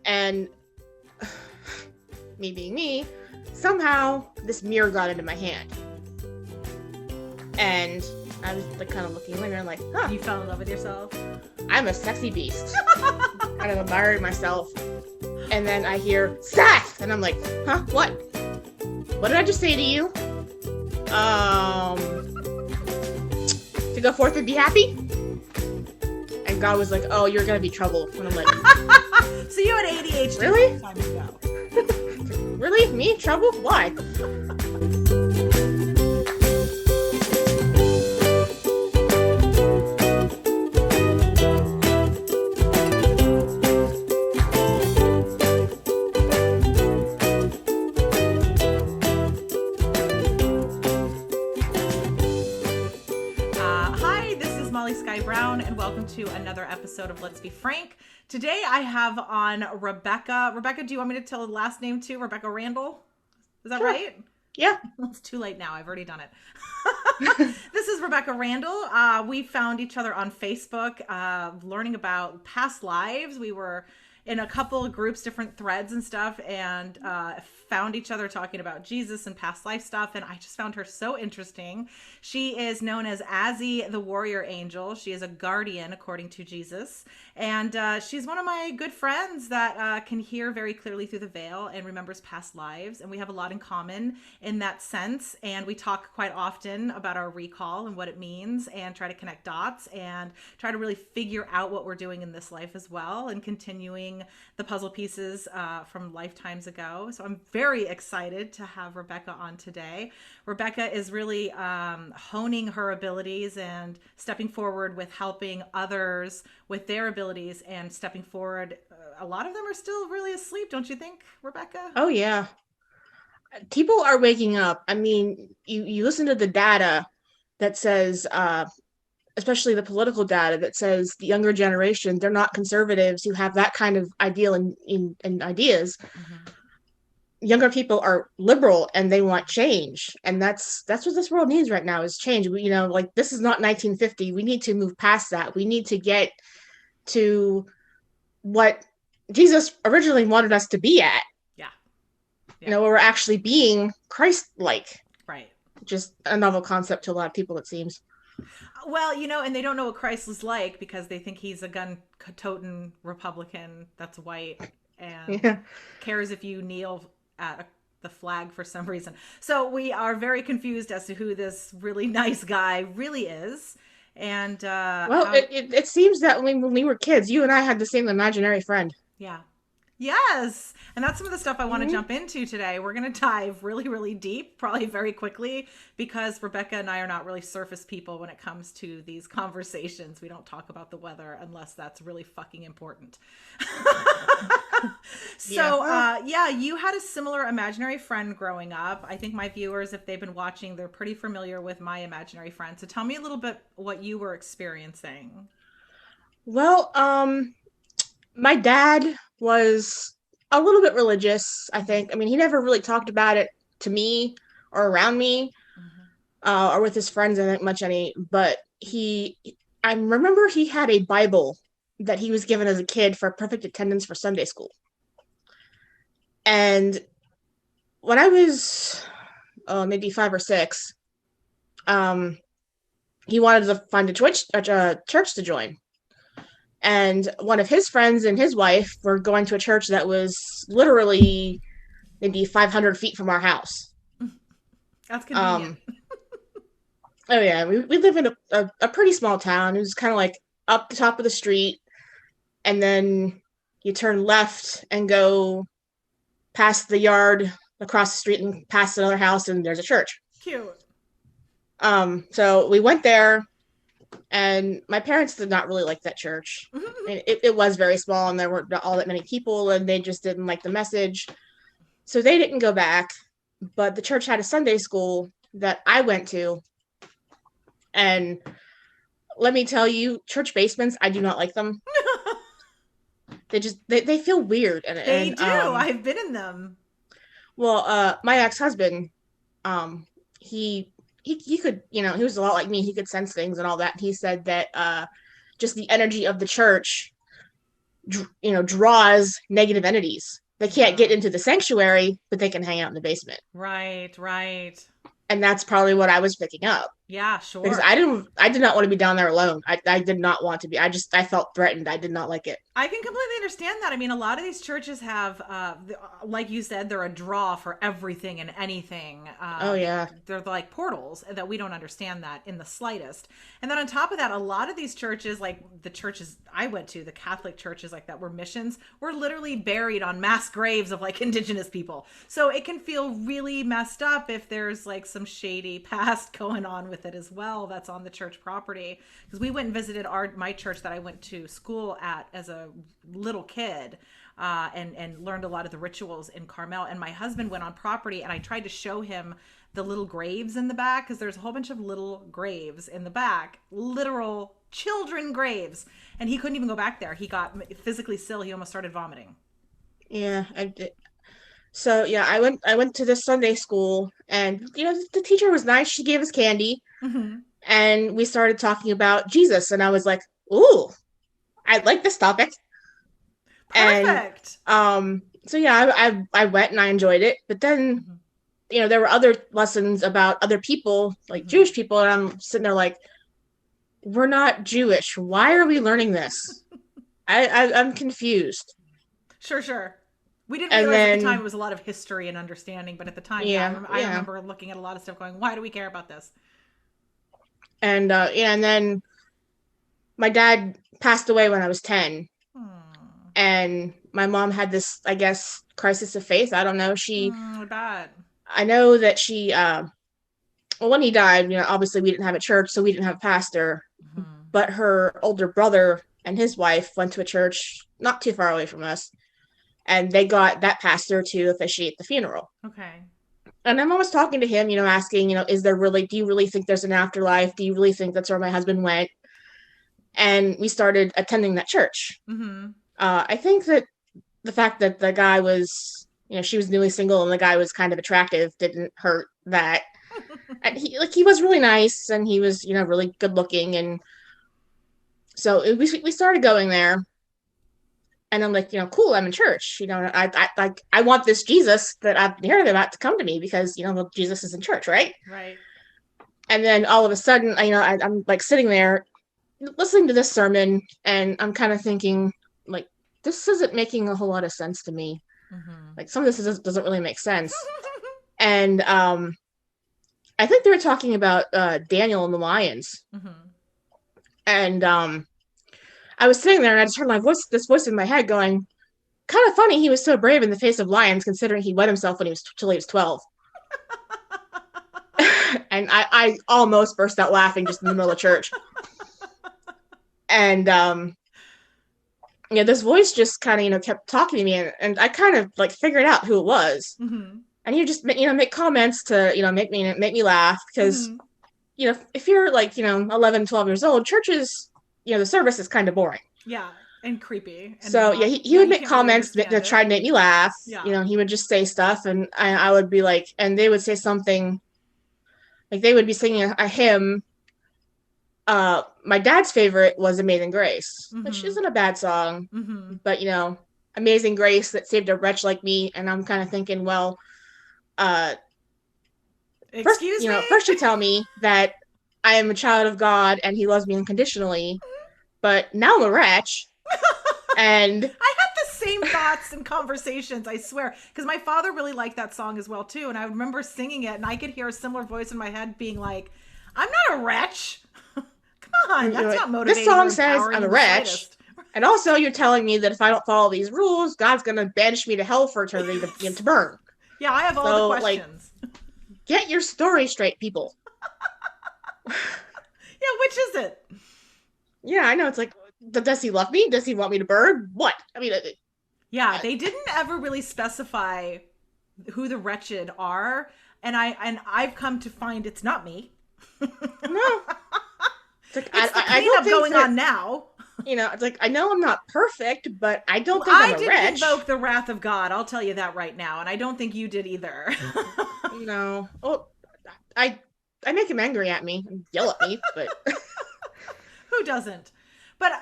And me being me, somehow this mirror got into my hand. And I was like kind of looking in the mirror like, huh. You fell in love with yourself? I'm a sexy beast. Kind of admired myself. And then I hear, Seth! And I'm like, huh? What? What did I just say to you? To go forth and be happy? And God was like, oh, you're gonna be trouble. And I'm like, so you had ADHD. Really? Time ago. Really? Me? Trouble? Why? To another episode of Let's Be Frank. Today I have on Rebecca. Rebecca, do you want me to tell the last name too? Rebecca Randall? Is that right? Yeah. Well, it's too late now. I've already done it. This is Rebecca Randall. We found each other on Facebook, learning about past lives. We were in a couple of groups, different threads and stuff, and found each other talking about Jesus and past life stuff, and I just found her so interesting. She is known as Azie the Warrior Angel. She is a guardian, according to Jesus, and she's one of my good friends that can hear very clearly through the veil and remembers past lives, and we have a lot in common in that sense, and we talk quite often about our recall and what it means, and try to connect dots, and try to really figure out what we're doing in this life as well, and continuing the puzzle pieces from lifetimes ago. So I'm very excited to have Rebecca on today. Rebecca is really honing her abilities and stepping forward with helping others with their abilities and stepping forward. A lot of them are still really asleep, don't you think, Rebecca? Oh, yeah. People are waking up. I mean, you listen to the data that says, especially the political data that says the younger generation, they're not conservatives who have that kind of ideal and ideas. Mm-hmm. Younger people are liberal and they want change. And that's what this world needs right now is change. Like this is not 1950. We need to move past that. We need to get to what Jesus originally wanted us to be at. Yeah. Where we're actually being Christ-like. Right. Just a novel concept to a lot of people, it seems. Well, and they don't know what Christ is like because they think he's a gun-toting Republican that's white and cares if you kneel at the flag for some reason. So we are very confused as to who this really nice guy really is. And it seems that when we were kids, you and I had the same imaginary friend. Yeah. Yes. And that's some of the stuff I want to jump into today. We're going to dive really, really deep, probably very quickly, because Rebecca and I are not really surface people when it comes to these conversations. We don't talk about the weather unless that's really fucking important. So, you had a similar imaginary friend growing up. I think my viewers, if they've been watching, they're pretty familiar with my imaginary friend. So tell me a little bit what you were experiencing. Well, my dad was a little bit religious, I think. I mean, he never really talked about it to me or around me, or with his friends, I think much any, but I remember he had a Bible that he was given as a kid for perfect attendance for Sunday school. And when I was maybe 5 or 6, he wanted to find a church to join. And one of his friends and his wife were going to a church that was literally maybe 500 feet from our house. That's convenient. Oh, yeah. We live in a pretty small town. It was kind of like up the top of the street. And then you turn left and go past the yard across the street and past another house, and there's a church. Cute. So we went there. And my parents did not really like that church. It was very small and there weren't all that many people and they just didn't like the message. So they didn't go back. But the church had a Sunday school that I went to. And let me tell you, church basements, I do not like them. They feel weird. They do. I've been in them. Well, my ex-husband, he could, he was a lot like me. He could sense things and all that. He said that just the energy of the church draws negative entities. They can't get into the sanctuary, but they can hang out in the basement. Right, right. And that's probably what I was picking up. Yeah, Because sure. I did not want to be down there alone. I did not want to be. I felt threatened. I did not like it. I can completely understand that. I mean, a lot of these churches have, like you said, they're a draw for everything and anything. Oh yeah. They're like portals that we don't understand that in the slightest. And then on top of that, a lot of these churches, like the churches I went to, the Catholic churches like that were missions, were literally buried on mass graves of like indigenous people. So it can feel really messed up if there's like some shady past going on with it as well. That's on the church property. Because we went and visited my church that I went to school at as a little kid, and learned a lot of the rituals in Carmel. And my husband went on property, and I tried to show him the little graves in the back, because there's a whole bunch of little graves in the back, literal children graves, and he couldn't even go back there. He got physically ill. He almost started vomiting. Yeah. So yeah, I went to this Sunday school, and the teacher was nice. She gave us candy, Mm-hmm. and we started talking about Jesus, and I was like, "Ooh, I like this topic." And Perfect. so yeah, I went and I enjoyed it. But then, Mm-hmm. there were other lessons about other people, like Mm-hmm. Jewish people, and I'm sitting there like, we're not Jewish. Why are we learning this? I'm confused. Sure, sure. We didn't And realize at the time it then was a lot of history and understanding, but at the time, yeah, yeah, I yeah. remember looking at a lot of stuff going, why do we care about this? And yeah, and then my dad passed away when I was 10. Hmm. And my mom had this, I guess, crisis of faith. I don't know. Bad. I know that well, when he died, obviously we didn't have a church, so we didn't have a pastor. Hmm. But her older brother and his wife went to a church not too far away from us, and they got that pastor to officiate the funeral. Okay. And I'm always talking to him, asking, do you really think there's an afterlife? Do you really think that's where my husband went? And we started attending that church. Mm-hmm. I think that the fact that the guy was, she was newly single and the guy was kind of attractive didn't hurt that. And he was really nice, and he was, really good looking. And so we started going there, and I'm like, cool, I'm in church. I want this Jesus that I've been hearing about to come to me, because, well, Jesus is in church, right? Right. And then all of a sudden, I'm like sitting there listening to this sermon, and I'm kind of thinking, like, this isn't making a whole lot of sense to me. Mm-hmm. Like, some of this doesn't really make sense. And I think they were talking about Daniel and the lions. Mm-hmm. And I was sitting there, and I just heard this voice in my head going, kind of funny he was so brave in the face of lions, considering he wet himself till he was 12. And I almost burst out laughing just in the middle of church. And this voice just kind of kept talking to me, and I kind of like figured out who it was. Mm-hmm. And he would just make comments to make me laugh, because Mm-hmm. If you're like 11, 12 years old, churches, the service is kind of boring. Yeah, and creepy. And So not, yeah, he would you make can't really comments to understand try it. to make me laugh. Yeah. He would just say stuff, and I would be like, and they would say something like, they would be singing a hymn. My dad's favorite was Amazing Grace, which Mm-hmm. isn't a bad song, Mm-hmm. but Amazing Grace that saved a wretch like me. And I'm kind of thinking, well, Excuse me? first you tell me that I am a child of God and he loves me unconditionally, but now I'm a wretch. And I had the same thoughts and conversations, I swear. Because my father really liked that song as well, too. And I remember singing it, and I could hear a similar voice in my head being like, I'm not a wretch. Come on, that's not motivating. This song or says I'm a wretch. Slightest. And also, you're telling me that if I don't follow these rules, God's going to banish me to hell for eternity to burn. Yeah, I have all the questions. Get your story straight, people. Yeah, which is it? Yeah, I know. It's like, does he love me? Does he want me to burn? What? I mean, yeah, they didn't ever really specify who the wretched are, and I've come to find it's not me. No, it's like, It's the I don't cleanup think going that, on now. It's like, I know I'm not perfect, but I don't think I'm a didn't wretch. invoke the wrath of God. I'll tell you that right now, and I don't think you did either. Well, I make him angry at me and yell at me, but Who doesn't? But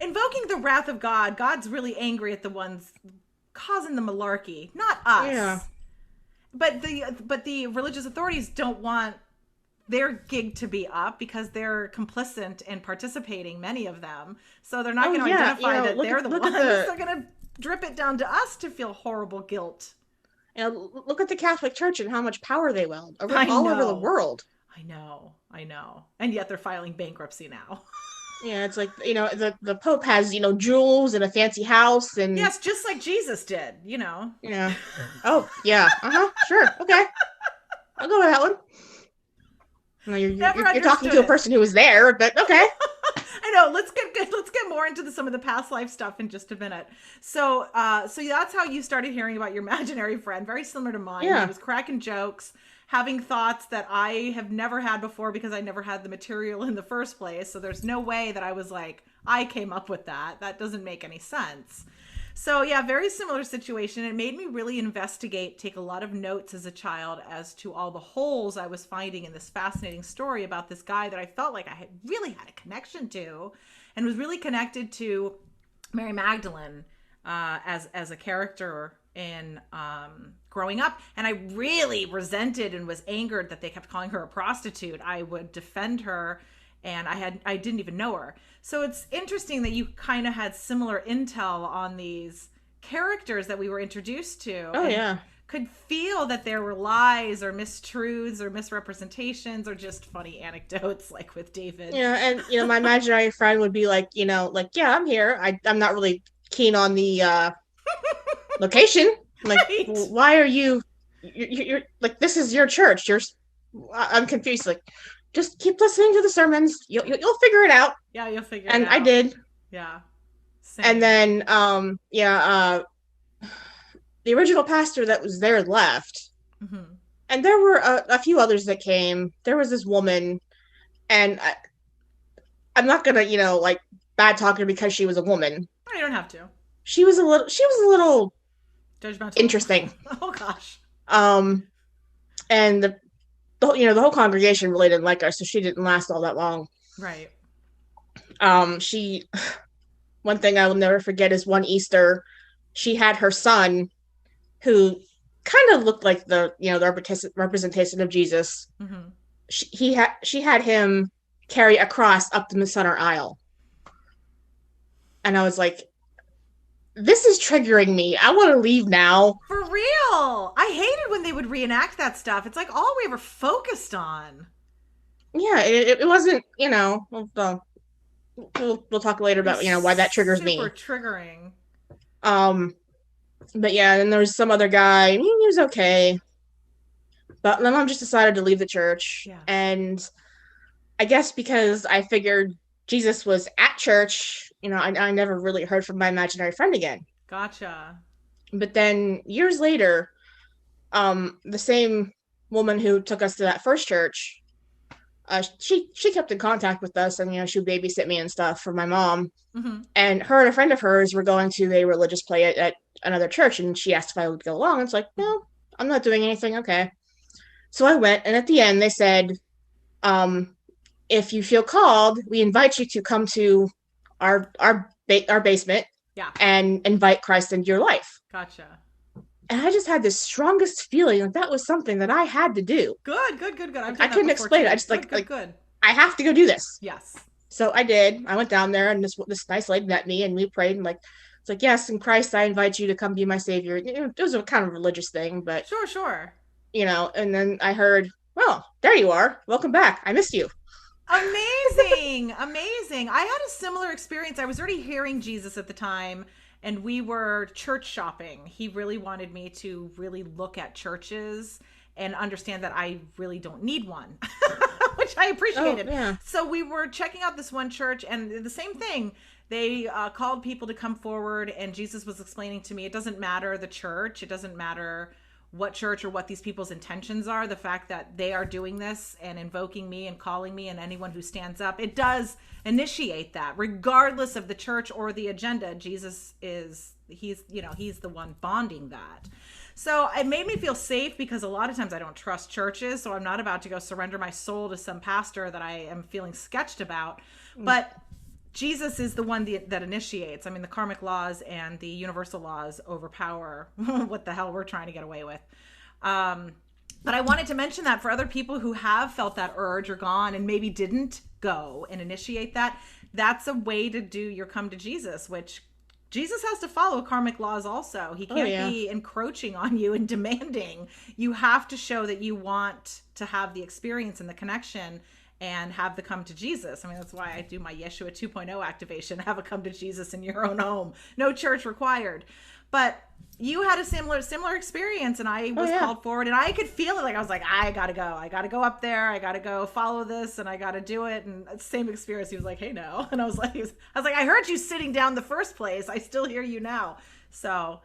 invoking the wrath of God, God's really angry at the ones causing the malarkey, not us. Yeah. But the religious authorities don't want their gig to be up because they're complicit and participating, many of them. So they're not going to identify that they're the ones. They're going to drip it down to us to feel horrible guilt. Look at the Catholic Church and how much power they wield all over the world. I know. And yet they're filing bankruptcy now. Yeah, it's like, the Pope has, jewels and a fancy house and... Yes, just like Jesus did, Yeah. Oh, yeah. Sure. Okay. I'll go with that one. No, you're talking to a person who was there, but okay. I know. Let's get more into some of the past life stuff in just a minute. So that's how you started hearing about your imaginary friend. Very similar to mine. Yeah. He was cracking jokes, having thoughts that I have never had before because I never had the material in the first place. So there's no way that I was like, I came up with that. That doesn't make any sense. So yeah, very similar situation. It made me really investigate, take a lot of notes as a child as to all the holes I was finding in this fascinating story about this guy that I felt like I really had a connection to, and was really connected to Mary Magdalene as a character in growing up. And I really resented and was angered that they kept calling her a prostitute. I would defend her, and I didn't even know her. So it's interesting that you kind of had similar intel on these characters that we were introduced to. Oh, yeah. Could feel that there were lies or mistruths or misrepresentations or just funny anecdotes like with David. Yeah, and my imaginary friend would be like, yeah, I'm here. I'm not really keen on the location. Like, Right. Why are you're like, this is your church. I'm confused. Like, just keep listening to the sermons. You'll figure it out. Yeah, you'll figure it out. And I did. Yeah. Same. And then, the original pastor that was there left. Mm-hmm. And there were a few others that came. There was this woman, and I'm not gonna, bad talk her because she was a woman. You don't have to. She was a little Judgmental. interesting. Oh gosh. And the whole congregation really didn't like her, so she didn't last all that long. Right. One thing I will never forget is one Easter, she had her son, who kind of looked like the representation of Jesus. Mm-hmm. She had him carry a cross up the center aisle, and I was like, this is triggering me. I want to leave now. For real. I hated when they would reenact that stuff. It's like all we ever focused on. Yeah, it wasn't, we'll talk later about, why that triggers me. Super triggering. But yeah, then there was some other guy. He was okay. But my mom just decided to leave the church. Yeah. And I guess because I figured Jesus was at church, I never really heard from my imaginary friend again. Gotcha. But then years later, the same woman who took us to that first church, she kept in contact with us, and she would babysit me and stuff for my mom. Mm-hmm. And her and a friend of hers were going to a religious play at another church, and she asked if I would go along. It's like, no, I'm not doing anything. Okay. So I went, and at the end they said, if you feel called, we invite you to come to our basement, yeah, and invite Christ into your life. Gotcha. And I just had this strongest feeling that that was something that I had to do. Good. I couldn't explain it. I just good. I have to go do this. Yes. So I did. I went down there, and this nice lady met me, and we prayed, and it's like, yes, in Christ, I invite you to come be my savior. It was a kind of religious thing, but Sure. And then I heard, well, there you are. Welcome back. I missed you. Amazing. I had a similar experience. I was already hearing Jesus at the time, and we were church shopping. He really wanted me to really look at churches and understand that I really don't need one, which I appreciated. Oh, yeah. So we were checking out this one church, and the same thing. They called people to come forward, and Jesus was explaining to me, it doesn't matter the church. It doesn't matter what church or what these people's intentions are. The fact that they are doing this and invoking me and calling me and anyone who stands up, it does initiate that regardless of the church or the agenda. Jesus he's the one bonding that. So it made me feel safe because a lot of times I don't trust churches. So I'm not about to go surrender my soul to some pastor that I am feeling sketched about. But Jesus is the one that initiates. I mean, the karmic laws and the universal laws overpower what the hell we're trying to get away with. But I wanted to mention that for other people who have felt that urge or gone and maybe didn't go and initiate that, that's a way to do your come to Jesus, which Jesus has to follow karmic laws also. He can't be encroaching on you and demanding. You have to show that you want to have the experience and the connection and have the come to Jesus. I mean, that's why I do my Yeshua 2.0 activation, have a come to Jesus in your own home. No church required. But you had a similar experience, and I was called forward, and I could feel it. Like, I was like, I gotta go up there. I gotta go follow this, and I gotta do it. And same experience. He was like, hey, no. And I was like, I heard you sitting down the first place. I still hear you now. So,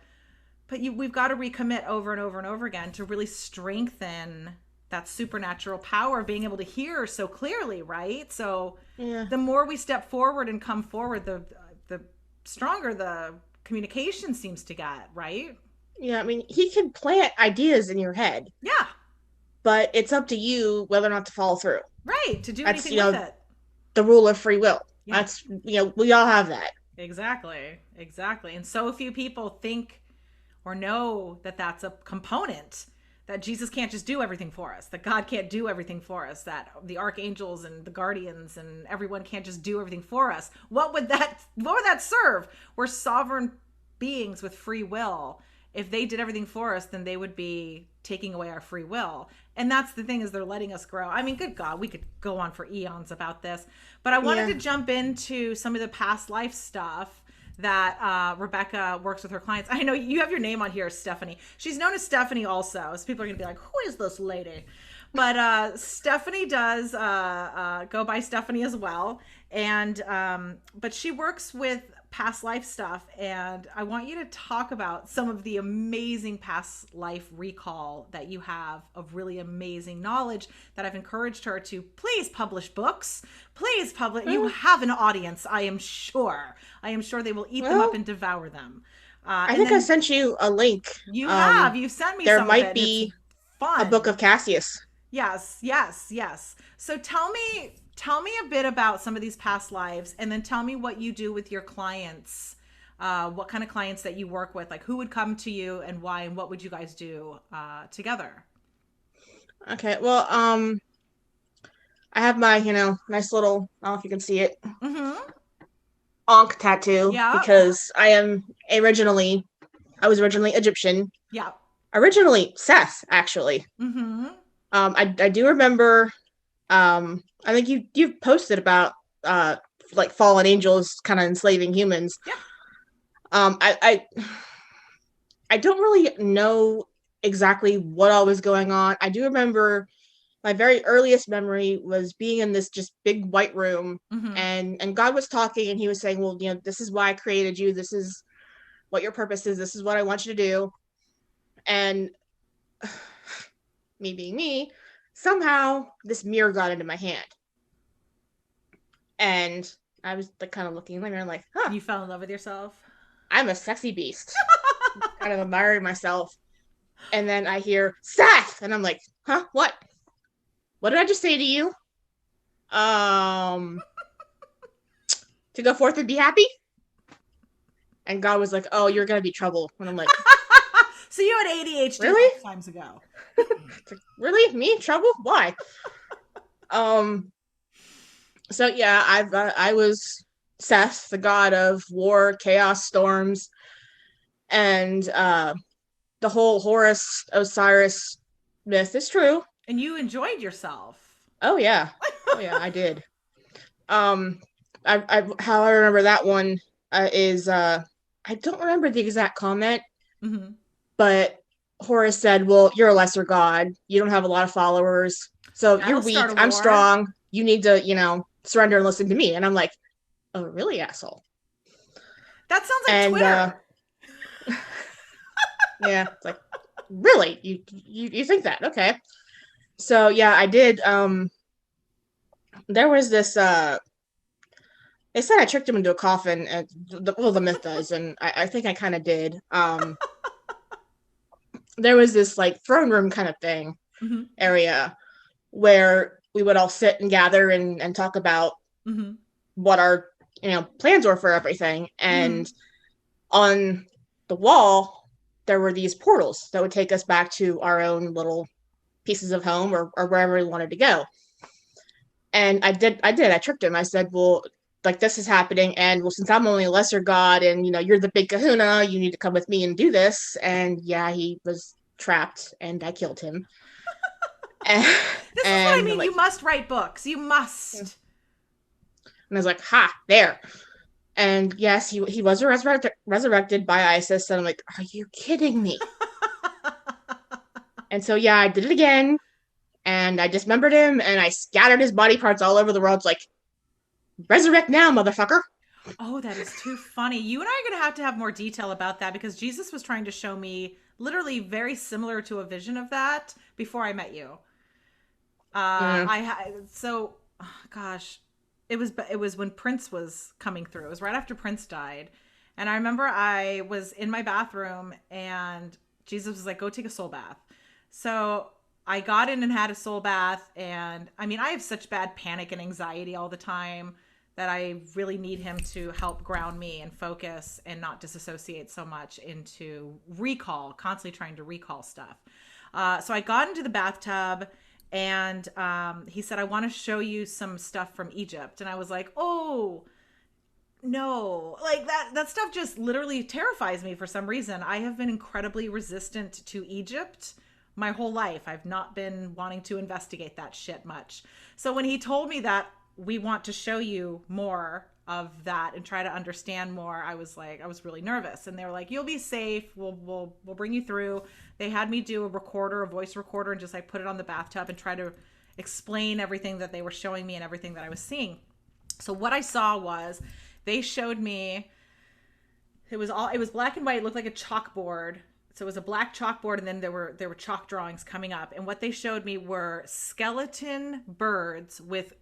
but we've got to recommit over and over and over again to really strengthen that supernatural power of being able to hear so clearly, right? So the more we step forward and come forward, the stronger the communication seems to get, right? Yeah, I mean, he can plant ideas in your head. Yeah. But it's up to you whether or not to follow through. Right, to do anything with it. The rule of free will. Yeah. That's, we all have that. Exactly. And so few people think or know that that's a component, that Jesus can't just do everything for us, that God can't do everything for us, that the archangels and the guardians and everyone can't just do everything for us. What would that serve? We're sovereign beings with free will. If they did everything for us, then they would be taking away our free will. And that's the thing, is they're letting us grow. I mean, good God, we could go on for eons about this, but I wanted to jump into some of the past life stuff that Rebecca works with her clients. I know you have your name on here, Stephanie. She's known as Stephanie also. So people are going to be like, who is this lady? But Stephanie does go by Stephanie as well. And but she works with past life stuff. And I want you to talk about some of the amazing past life recall that you have of really amazing knowledge that I've encouraged her to please publish books. Please publish. You have an audience, I am sure. I am sure they will eat them up and devour them. I think I sent you a link. You have. You sent me some of it. There might be a book of Cassius. Yes. So tell me a bit about some of these past lives, and then tell me what you do with your clients. What kind of clients that you work with, like who would come to you and why, and what would you guys do together? Okay. Well, I have my, nice little, I don't know if you can see it. Ankh tattoo. Yeah. Because I was originally Egyptian. Yeah. Originally Seth, actually. I do remember, I think you've posted about like fallen angels kind of enslaving humans. Yeah. I don't really know exactly what all was going on. I do remember my very earliest memory was being in this just big white room, and God was talking, and he was saying, well, this is why I created you. This is what your purpose is. This is what I want you to do. And me being me, somehow this mirror got into my hand. And I was like kind of looking in the mirror like, huh. You fell in love with yourself? I'm a sexy beast. Kind of admiring myself. And then I hear, Seth! And I'm like, huh? What? What did I just say to you? To go forth and be happy? And God was like, oh, you're going to be trouble. And I'm like... So you had ADHD really? Times ago. Really? Me? Trouble? Why? So yeah, I was Seth, the god of war, chaos, storms, and the whole Horus Osiris myth is true. And you enjoyed yourself. Oh yeah, I did. How I remember that one is I don't remember the exact comment, but Horus said, "Well, you're a lesser god. You don't have a lot of followers, so you're weak. I'm strong. You need to, surrender and listen to me." And I'm like, "Oh, really, asshole?" That sounds like Twitter. Yeah, it's like, really? You think that? Okay. So yeah, I did. There was this. They said I tricked him into a coffin. And the myth does, and I think I kind of did. There was this like throne room kind of thing area where we would all sit and gather and talk about what our plans were for everything. Mm-hmm. And on the wall, there were these portals that would take us back to our own little pieces of home or wherever we wanted to go. And I tricked him. I said, well, like this is happening, and well, since I'm only a lesser god, and you're the big kahuna, you need to come with me and do this. And yeah, he was trapped, and I killed him. And, This is what I and mean. like, You must write books. You must. and I was like, ha, there. And yes, he was resurrected by Isis, and I'm like, are you kidding me? And so yeah, I did it again, and I dismembered him, and I scattered his body parts all over the world, like, resurrect now, motherfucker. Oh, that is too funny. You and I are going to have more detail about that because Jesus was trying to show me literally very similar to a vision of that before I met you. Yeah. So, oh, gosh, it was when Prince was coming through. It was right after Prince died, and I remember I was in my bathroom and Jesus was like, "Go take a soul bath." So I got in and had a soul bath, and I mean, I have such bad panic and anxiety all the time that I really need him to help ground me and focus and not disassociate so much into recall, constantly trying to recall stuff. So I got into the bathtub and he said, I want to show you some stuff from Egypt. And I was like, oh, no, like that stuff just literally terrifies me for some reason. I have been incredibly resistant to Egypt my whole life. I've not been wanting to investigate that shit much. So when he told me that we want to show you more of that and try to understand more, I was really nervous. And they were like, you'll be safe. We'll bring you through. They had me do a voice recorder, and just like put it on the bathtub and try to explain everything that they were showing me and everything that I was seeing. So what I saw was they showed me, it was black and white. It looked like a chalkboard. So it was a black chalkboard, and then there were chalk drawings coming up. And what they showed me were skeleton birds with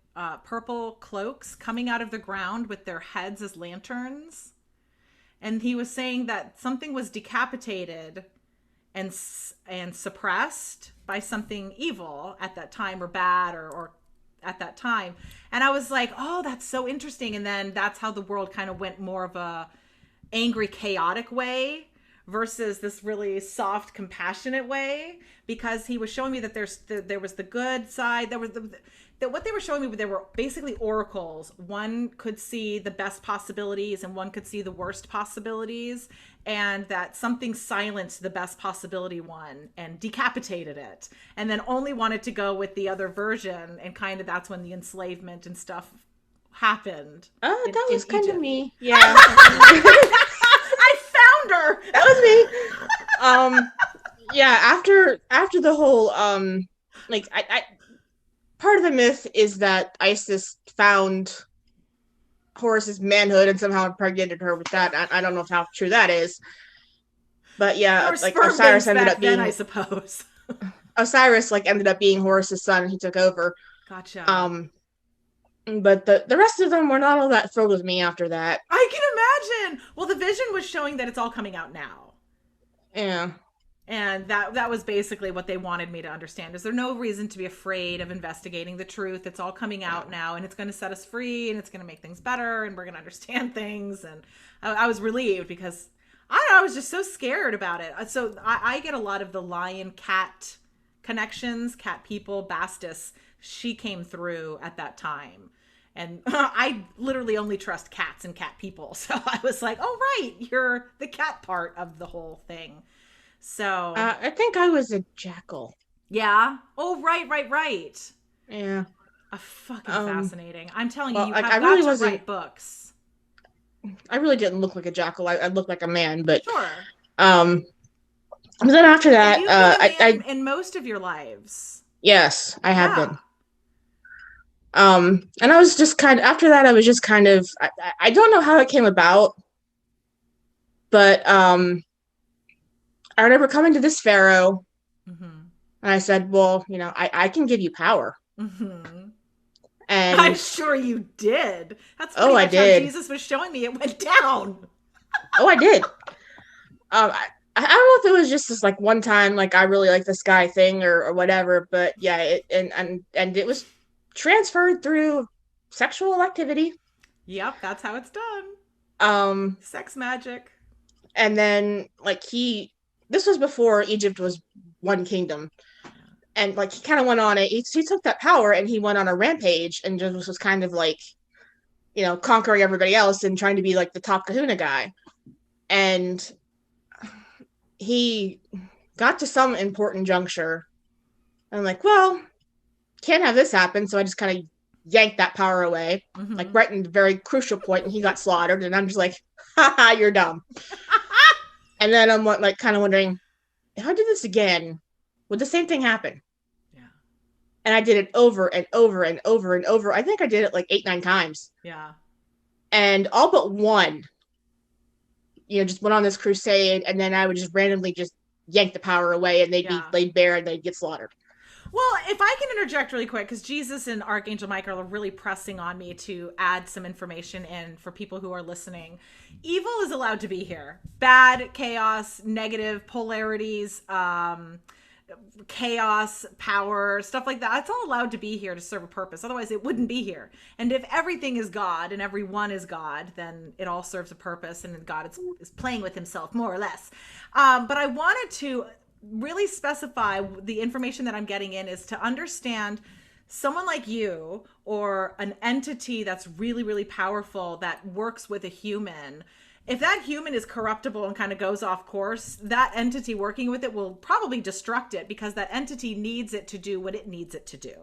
purple cloaks coming out of the ground with their heads as lanterns. And he was saying that something was decapitated and suppressed by something evil at that time, or bad, or at that time. And I was like, oh, that's so interesting. And then that's how the world kind of went more of a angry, chaotic way versus this really soft, compassionate way, because he was showing me that there was the good side. There was that what they were showing me, there were basically oracles. One could see the best possibilities and one could see the worst possibilities, and that something silenced the best possibility one and decapitated it, and then only wanted to go with the other version, and kind of that's when the enslavement and stuff happened. That was kind of me. Yeah. I found her. That was me. Yeah, after the whole like I part of the myth is that Isis found Horus's manhood and somehow impregnated her with that. I don't know how true that is, but yeah, like Osiris ended up being, then, I suppose. Osiris like ended up being Horus's son, and he took over. Gotcha. But the rest of them were not all that thrilled with me after that. I can imagine. Well, the vision was showing that it's all coming out now. Yeah. And that was basically what they wanted me to understand. Is there no reason to be afraid of investigating the truth? It's all coming out now, and it's going to set us free, and it's going to make things better, and we're going to understand things. And I was relieved, because I was just so scared about it. So I get a lot of the lion cat connections, cat people. Bastis, she came through at that time. And I literally only trust cats and cat people. So I was like, oh, right, you're the cat part of the whole thing. So I think I was a jackal. Yeah. Oh, right. Yeah. Fucking fascinating. I'm telling you, like, have got to write books. I really didn't look like a jackal. I looked like a man, but sure. But then after that, I in most of your lives. Yes, I have been. And I was just kind of, after that, I was just kind of, I don't know how it came about, but I remember coming to this pharaoh, mm-hmm. and I said, well, I can give you power. Mm-hmm. And I'm sure you did. That's pretty much how Jesus was showing me it went down. I did. I don't know if it was just this like one time, like I really like this guy thing or whatever, but yeah, and it was transferred through sexual activity. Yep, that's how it's done. Um, Sex magic. and then like this was before Egypt was one kingdom, and like he kind of went on it. He took that power and he went on a rampage and just was kind of like, conquering everybody else and trying to be like the top Kahuna guy. And he got to some important juncture. And I'm like, well, can't have this happen. So I just kind of yanked that power away, like right in the very crucial point, and he got slaughtered. And I'm just like, haha, you're dumb. And then I'm like kind of wondering, if I did this again, would the same thing happen? Yeah. And I did it over and over and over and over. I think I did it like 8-9 times. Yeah. And all but one, just went on this crusade, and then I would just randomly just yank the power away, and they'd be laid bare and they'd get slaughtered. Well, if I can interject really quick, because Jesus and Archangel Michael are really pressing on me to add some information in for people who are listening. Evil is allowed to be here. Bad, chaos, negative, polarities, chaos, power, stuff like that. It's all allowed to be here to serve a purpose. Otherwise, it wouldn't be here. And if everything is God and everyone is God, then it all serves a purpose, and God is playing with himself, more or less. But I wanted to really specify the information that I'm getting in is to understand someone like you or an entity that's really, really powerful that works with a human. If that human is corruptible and kind of goes off course, that entity working with it will probably destruct it, because that entity needs it to do what it needs it to do.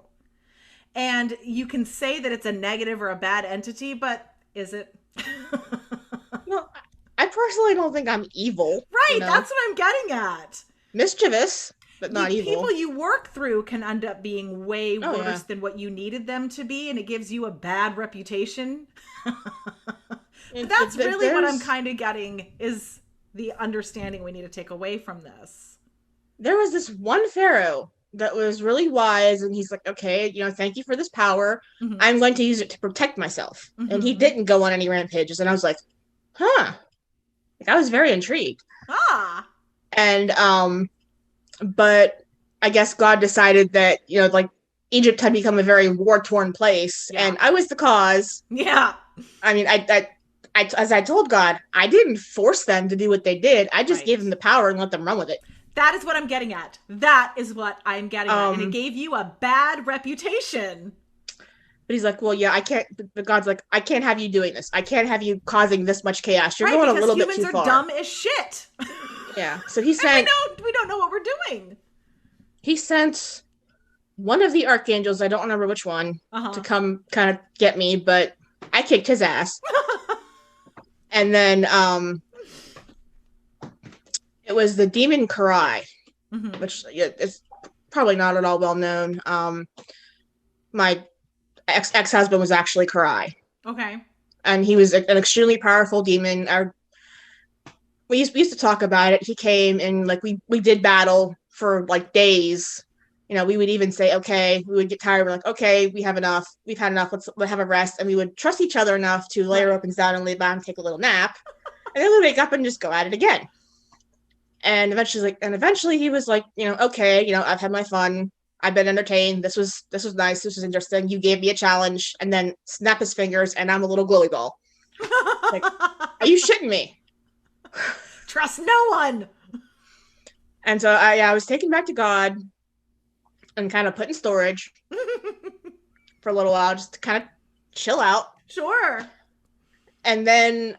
And you can say that it's a negative or a bad entity, but is it? No, I personally don't think I'm evil. Right, that's what I'm getting at. Mischievous, but not evil. People you work through can end up being way worse than what you needed them to be, and it gives you a bad reputation. But that's really what I'm kind of getting, is the understanding we need to take away from this. There was this one pharaoh that was really wise, and he's like, okay, thank you for this power. I'm going to use it to protect myself. And he didn't go on any rampages, and I was like, huh. I was very intrigued. And but I guess God decided that, like, Egypt had become a very war-torn place, and I was the cause. Yeah. I mean, I as I told God, I didn't force them to do what they did. I just gave them the power and let them run with it. That is what I'm getting at. That is what I'm getting at. And it gave you a bad reputation. But he's like, well, yeah, I can't. But God's like, I can't have you doing this. I can't have you causing this much chaos. You're going a little bit too far. Humans are dumb as shit. Yeah. So he sent. We don't know what we're doing. He sent one of the archangels, I don't remember which one, to come kind of get me, but I kicked his ass. And then it was the demon Karai, which is probably not at all well known. My ex-husband was actually Karai. Okay. And he was an extremely powerful demon. We used to talk about it. He came and like we did battle for like days. We would even say, okay, we would get tired. We're like, okay, we have enough. We've had enough. Let's have a rest. And we would trust each other enough to lay our weapons down and lay down and take a little nap. And then we'd wake up and just go at it again. And eventually he was like, okay, I've had my fun. I've been entertained. This was nice. This was interesting. You gave me a challenge, and then snap his fingers and I'm a little glowy ball. Like, are you shitting me? Trust no one. And so I was taken back to God and kind of put in storage for a little while, just to kind of chill out. Sure. And then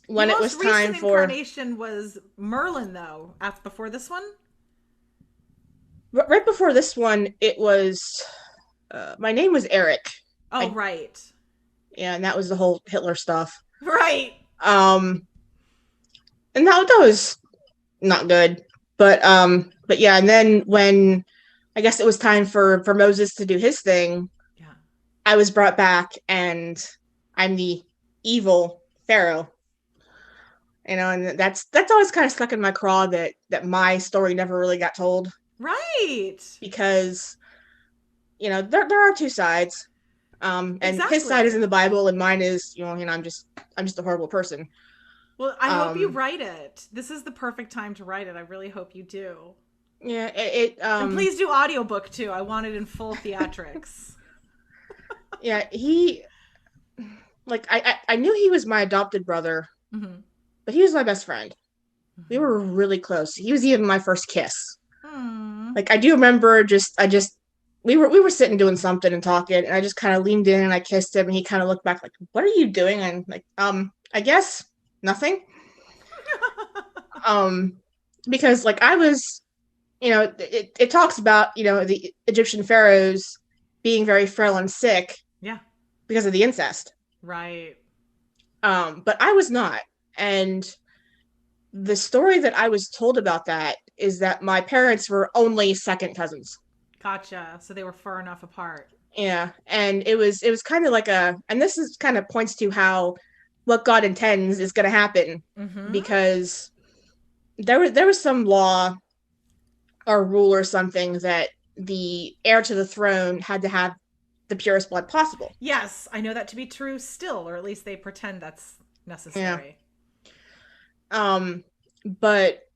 when it was time for incarnation was Merlin, though. Before this one. Right before this one, it was my name was Eric. Oh, right. Yeah, and that was the whole Hitler stuff. Right. And that was not good. But yeah, and then when I guess it was time for Moses to do his thing, I was brought back, and I'm the evil Pharaoh. And that's always kind of stuck in my craw that my story never really got told. Right. Because there are two sides. And his side is in the Bible, and mine is, I'm just a horrible person. Well, I hope you write it. This is the perfect time to write it. I really hope you do. Yeah, and please do audiobook too. I want it in full theatrics. Yeah, I knew he was my adopted brother, Mm-hmm. but he was my best friend. We Mm-hmm. were really close. He was even my first kiss. Hmm. Like I do remember we were sitting doing something and talking, and I just kind of leaned in and I kissed him, and he kind of looked back like, "What are you doing?" And like, I guess nothing. Um, because like I was, it talks about the Egyptian pharaohs being very frail and sick Yeah. because of the incest. Right. But I was not, and the story that I was told about that is that my parents were only second cousins. Gotcha. So they were far enough apart. Yeah, and it was kind of like and this is kind of points to how what God intends is going to happen, Mm-hmm. because there was some law or rule or something that the heir to the throne had to have the purest blood possible. Yes, I know that to be true still, or at least they pretend that's Yeah. necessary. Um, but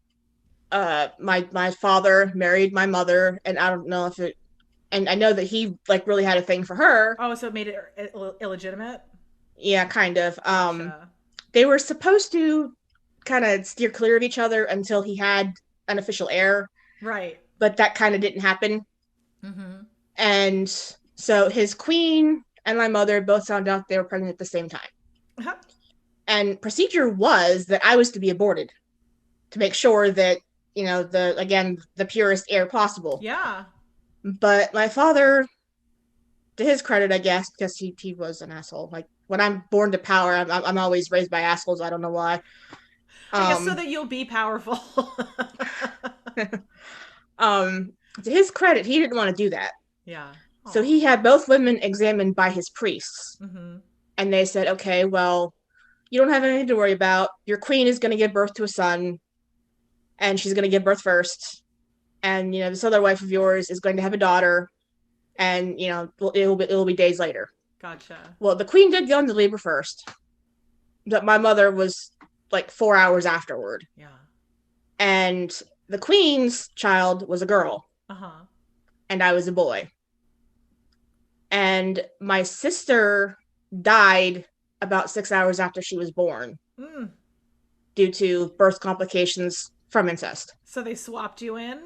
my father married my mother, and I don't know if it, and I know that he like really had a thing for her. Oh, so it made it illegitimate? Yeah, kind of. Gotcha. They were supposed to kind of steer clear of each other until he had an official heir, Right. but that kind of didn't happen. Mm-hmm. And so his queen and my mother both found out they were pregnant at the same time. And procedure was that I was to be aborted to make sure that, the purest heir possible. Yeah. But my father, to his credit, I guess, because he was an asshole. Like when I'm born to power, I'm always raised by assholes. I don't know why. I guess so Um, that you'll be powerful. um, to his credit, he didn't want to do that. Yeah. So Aw. he had both women examined by his priests, Mm-hmm. and they said, "Okay, well, you don't have anything to worry about. Your queen is going to give birth to a son, and she's going to give birth first, and this other wife of yours is going to have a daughter, and it'll be days later." Gotcha. Well, the queen did go into labor first, but my mother was like 4 hours afterward, Yeah. and the queen's child was a girl, Uh-huh. and I was a boy, and my sister died about 6 hours after she was born Mm. due to birth complications from incest. So they swapped you in?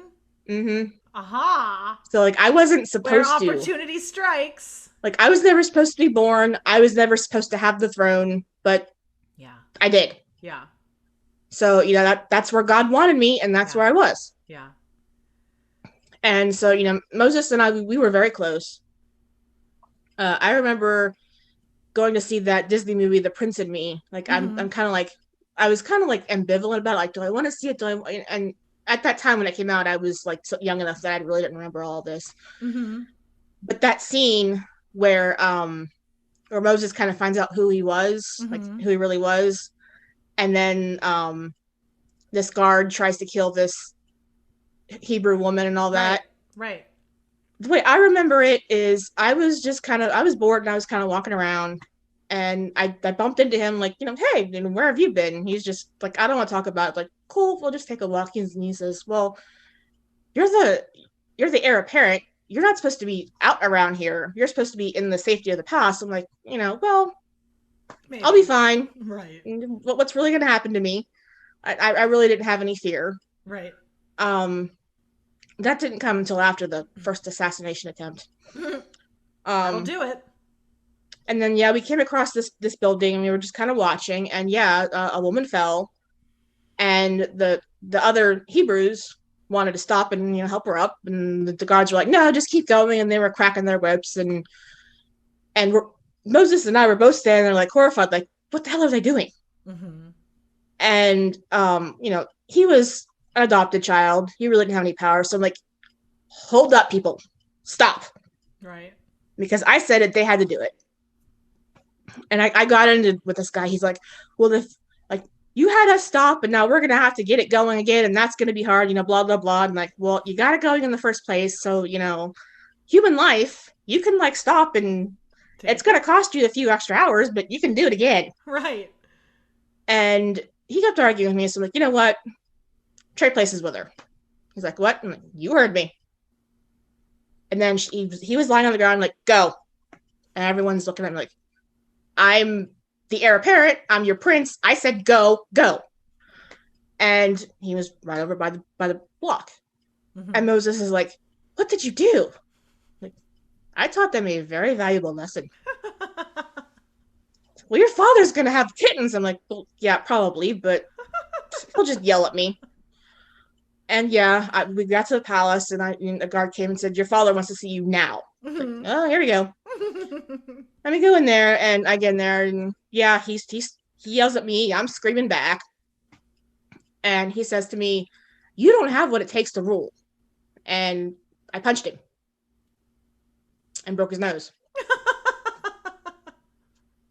Mm-hmm. Aha. So like I wasn't Where supposed to. opportunity strikes. Like I was never supposed to be born. I was never supposed to have the throne, but Yeah. I did. Yeah. So that's where God wanted me, and that's Yeah. where I was. Yeah. And so Moses and I we were very close. I remember going to see that Disney movie, The Prince and Me. Like Mm-hmm. I'm kind of like I was kind of like ambivalent about it. Like, do I want to see it? And at that time when it came out, I was like so young enough that I really didn't remember all of this. Mm-hmm. But that scene where Moses kind of finds out who he was, like Mm-hmm. who he really was, and then this guard tries to kill this Hebrew woman and all Right. that. Right. The way I remember it is I was bored and I was kind of walking around, and I bumped into him like, hey, where have you been? And he's just like, I don't want to talk about it. Like, cool, we'll just take a walk. And he says, well, you're the heir apparent. You're not supposed to be out around here. You're supposed to be in the safety of the palace. I'm like, well, I'll be Maybe. fine. Right. What's really going to happen to me? I really didn't have any fear. Right. Um, that didn't come until after the first assassination attempt. That'll Um, do it. and then yeah, we came across this building and we were just kind of watching, and yeah, a woman fell, and the other Hebrews wanted to stop and help her up, and the guards were like, no, just keep going, and they were cracking their whips, and Moses and I were both standing there like horrified, like what the hell are they doing? Mm-hmm. And he was an adopted child. He really didn't have any power, so I'm like, hold up, people, stop, Right. because I said it, they had to do it. And I got into with this guy. He's like, well, if like you had us stop, and now we're gonna have to get it going again, and that's gonna be hard, blah blah blah. And like, well, you got it going in the first place, so human life, you can like stop, and it's gonna cost you a few extra hours, but you can do it again. Right. And he kept arguing with me, so I'm like, you know what? Trade places with her. He's like, what? I'm like, you heard me. And then he was lying on the ground, like, go. And everyone's looking at me like, I'm the heir apparent. I'm your prince. I said go, go. And he was right over by the block. And Mm-hmm. Moses is like, what did you do? Like, I taught them a very valuable lesson. Well, your father's gonna have kittens. I'm like, well, yeah, probably, but he'll just yell at me. And yeah, we got to the palace, and a guard came and said, "Your father wants to see you now." Like, Mm-hmm. oh, here we go. Let me go in there, and I get in there, and yeah, he yells at me. I'm screaming back, and he says to me, "You don't have what it takes to rule." And I punched him and broke his nose.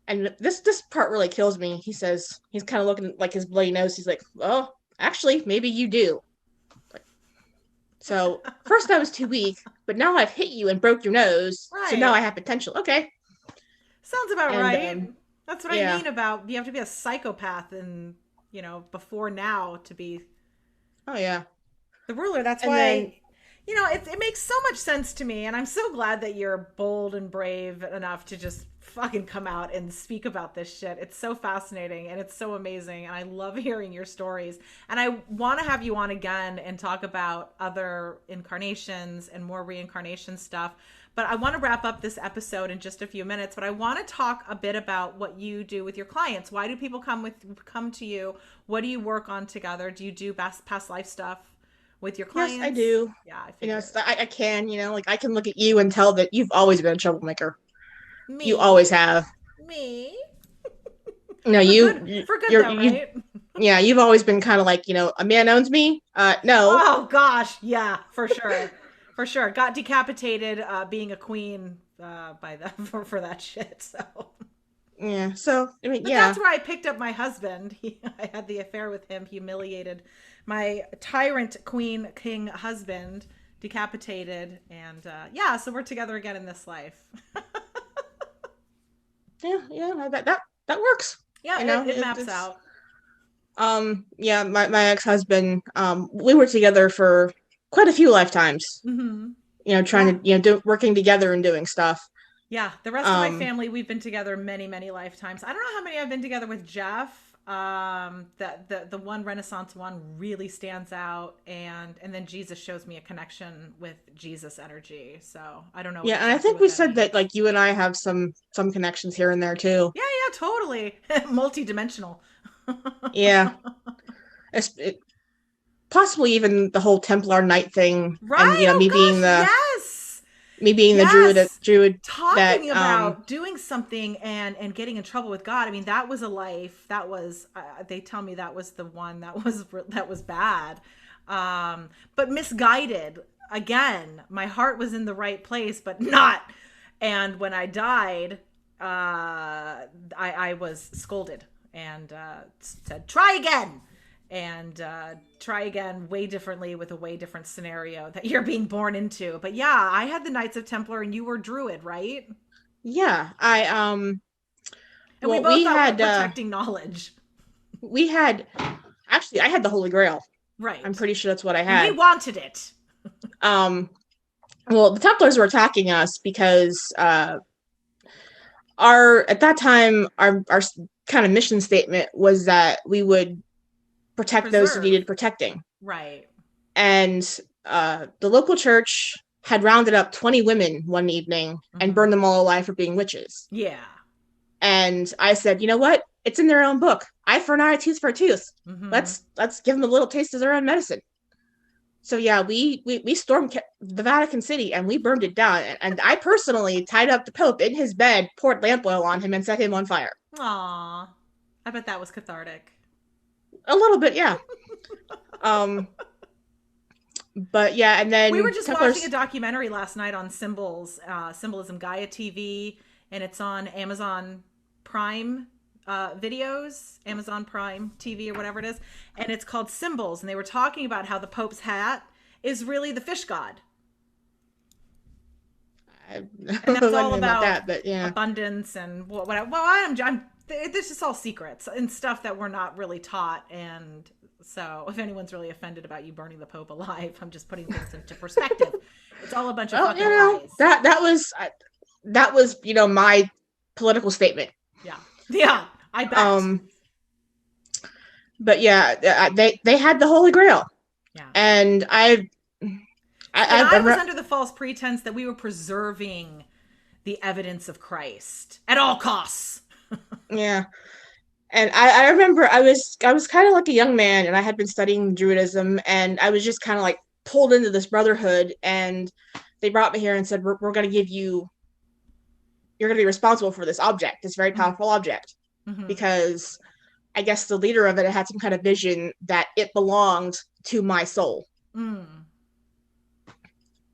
And this part really kills me. He says he's kind of looking like his bloody nose. He's like, "Oh, actually, maybe you do." So first I was too weak, but now I've hit you and broke your nose. So now Right. I have potential. Okay. Sounds about And right. That's what I yeah. mean about you have to be a psychopath and, before now to be Oh yeah. the ruler. That's And then why, it makes so much sense to me. And I'm so glad that you're bold and brave enough to just fucking come out and speak about this shit. It's so fascinating and it's so amazing. And I love hearing your stories. And I want to have you on again and talk about other incarnations and more reincarnation stuff. But I want to wrap up this episode in just a few minutes. But I want to talk a bit about what you do with your clients. Why do people come to you? What do you work on together? Do you do past life stuff with your yes, I clients? do. Yeah, I You know, figured. I can, like I can look at you and tell that you've always been a troublemaker. You Me, always have. me, No, for good you're though, you right? yeah, you've always been kind of like, a man owns me. No. Oh gosh, yeah, for sure, for sure. Got decapitated being a queen by that for that shit. So, Yeah. So, I mean, but that's yeah. where I picked up my husband. I had the affair with him. Humiliated my tyrant queen king husband, decapitated, and yeah. So we're together again in this life. Yeah, yeah, that works. Yeah, You it, know, it it, maps it's out. yeah, my ex-husband, we were together for quite a few lifetimes, Mm-hmm. trying Yeah. to, working together and doing stuff. Yeah, the rest of my Um, family, we've been together many, many lifetimes. I don't know how many I've been together with Jeff. The one Renaissance one really stands out, and then Jesus shows me a connection with Jesus energy. So I don't know yeah, and I exactly think what we that said that means. like you and I have some connections here and there too. Yeah, yeah, totally multi-dimensional. Yeah, it, possibly even the whole Templar Knight thing, and Right? me Oh being gosh, the yes. druid Yes. that Talking about doing something and getting in trouble with God. I mean, that was a life. That was they tell me that was the one that was bad. But misguided. Again, my heart was in the right place, but not. And when I died, I was scolded and said, "Try again." And try again way differently with a way different scenario that you're being born into. But yeah, I had the Knights of Templar and you were Druid, right? yeah, I And we well both thought we were protecting knowledge. we had actually I had the Holy Grail. I'm Right. pretty sure that's what I And we had. wanted it. Um, well, the Templars were attacking us because our at that time our kind of mission statement was that we would protect those who Preserve. needed protecting, Right. and the local church had rounded up 20 women one evening and Mm-hmm. burned them all alive for being witches. Yeah. And I said, you know what? It's in their own book. Eye for an eye, tooth for a tooth. Mm-hmm. Let's give them a little taste of their own medicine. So yeah, we stormed the Vatican City and we burned it down. And I personally tied up the Pope in his bed, poured lamp oil on him, and set him on fire. Aw. I bet that was cathartic. A little bit, yeah. Um, but yeah, and We were then just watching a Templars. documentary last night on symbols, symbolism Gaia TV, and it's on Amazon Prime videos, Amazon Prime TV or whatever it is, and it's called Symbols, and they were talking about how the Pope's hat is really the fish god, I and don't that's know all anything about about that, but yeah. abundance and what. Well, I'm this is all secrets and stuff that we're not really taught, and so if anyone's really offended about you burning the Pope alive, I'm just putting things into perspective. It's all a bunch of Well, fucking lies. that was that was, my political statement. Yeah. Yeah. I bet. But yeah, they had the Holy Grail. Yeah. And I was under the false pretense that we were preserving the evidence of Christ at all costs. Yeah. And I remember I was kind of like a young man, and I had been studying Druidism, and I was just kind of like pulled into this brotherhood, and they brought me here and said, we're going to give you, you're going to be responsible for this object, this very powerful object, because I guess the leader of it had some kind of vision that it belonged to my soul. And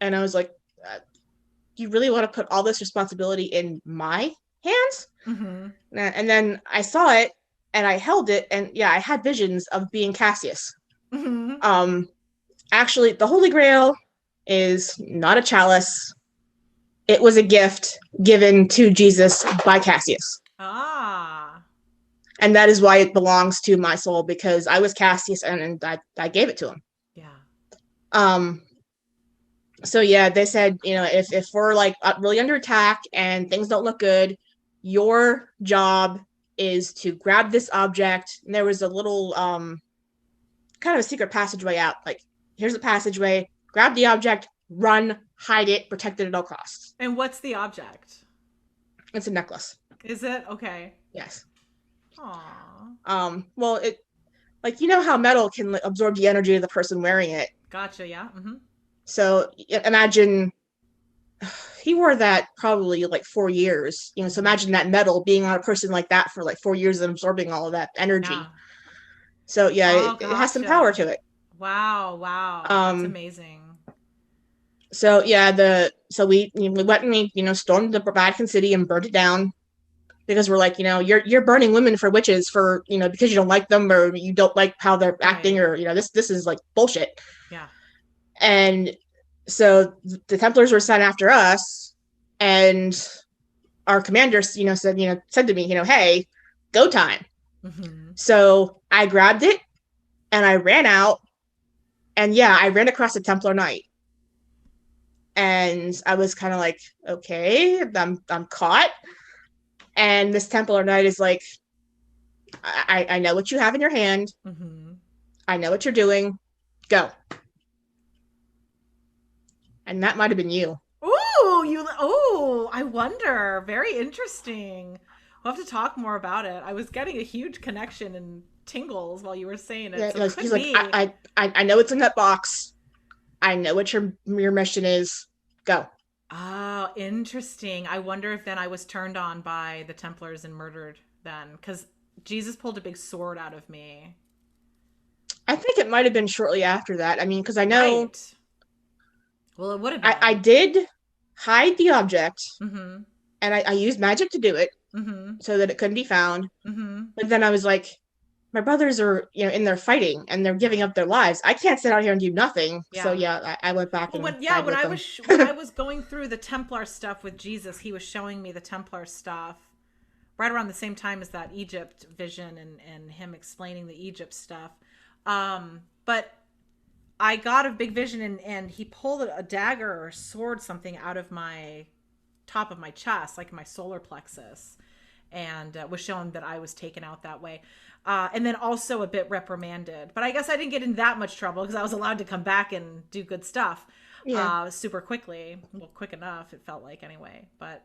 I was like, you really want to put all this responsibility in my hands? And then I saw it, and I held it, and yeah, I had visions of being Cassius. Actually, the Holy Grail is not a chalice. It was a gift given to Jesus by Cassius. And that is why it belongs to my soul, because I was Cassius, and I gave it to him. Yeah. So yeah, they said, if we're like really under attack and things don't look good, your job is to grab this object. And there was a little kind of a secret passageway out. Like, here's the passageway, grab the object, run, hide it, protect it at all costs. And what's the object? It's a necklace. Is it? Okay. Yes. Aww. Well, it, like, how metal can absorb the energy of the person wearing it. Gotcha, yeah. So imagine, he wore that probably like 4 years, so imagine that metal being on a person like that for like 4 years and absorbing all of that energy. Yeah. So yeah, it has some power to it. Wow. That's amazing. So yeah, so we went and we stormed the Vatican City and burned it down, because we're like, you're burning women for witches for, because you don't like them, or you don't like how they're acting, or this is like bullshit. Yeah. And so the Templars were sent after us, and our commander, said to me, hey, go time. So I grabbed it and I ran out, and yeah, I ran across a Templar Knight, and I was kind of like, okay, I'm caught. And this Templar Knight is like, I know what you have in your hand. I know what you're doing. Go. And that might have been you. Ooh, I wonder. Very interesting. We'll have to talk more about it. I was getting a huge connection and tingles while you were saying it. Yeah, so he's like, I know it's in that box. I know what your mission is. Go. Oh, interesting. I wonder if then I was turned on by the Templars and murdered then, because Jesus pulled a big sword out of me. I think it might have been shortly after that. I mean, because I know... Right. Well, it would have been. I did hide the object, and I used magic to do it, so that it couldn't be found. But then I was like, my brothers are, in there fighting, and they're giving up their lives. I can't sit out here and do nothing. Yeah. So yeah, I went back and when I was going through the Templar stuff with Jesus, he was showing me the Templar stuff right around the same time as that Egypt vision and him explaining the Egypt stuff. But I got a big vision, and he pulled a dagger or a sword, something out of my top of my chest, like my solar plexus, and was showing that I was taken out that way. And then also a bit reprimanded. But I guess I didn't get in that much trouble because I was allowed to come back and do good stuff super quickly. Well, quick enough, it felt like anyway. But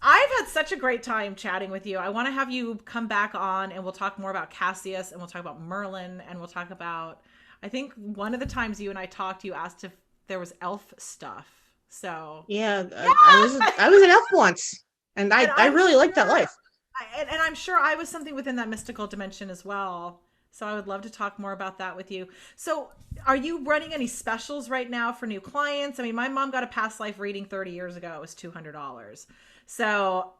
I've had such a great time chatting with you. I want to have you come back on, and we'll talk more about Cassius, and we'll talk about Merlin, and we'll talk about... I think one of the times you and I talked, you asked if there was elf stuff. So yeah. I was an elf once, and I really liked that life. And I'm sure I was something within that mystical dimension as well. So I would love to talk more about that with you. So are you running any specials right now for new clients? I mean, my mom got a past life reading 30 years ago. It was $200. So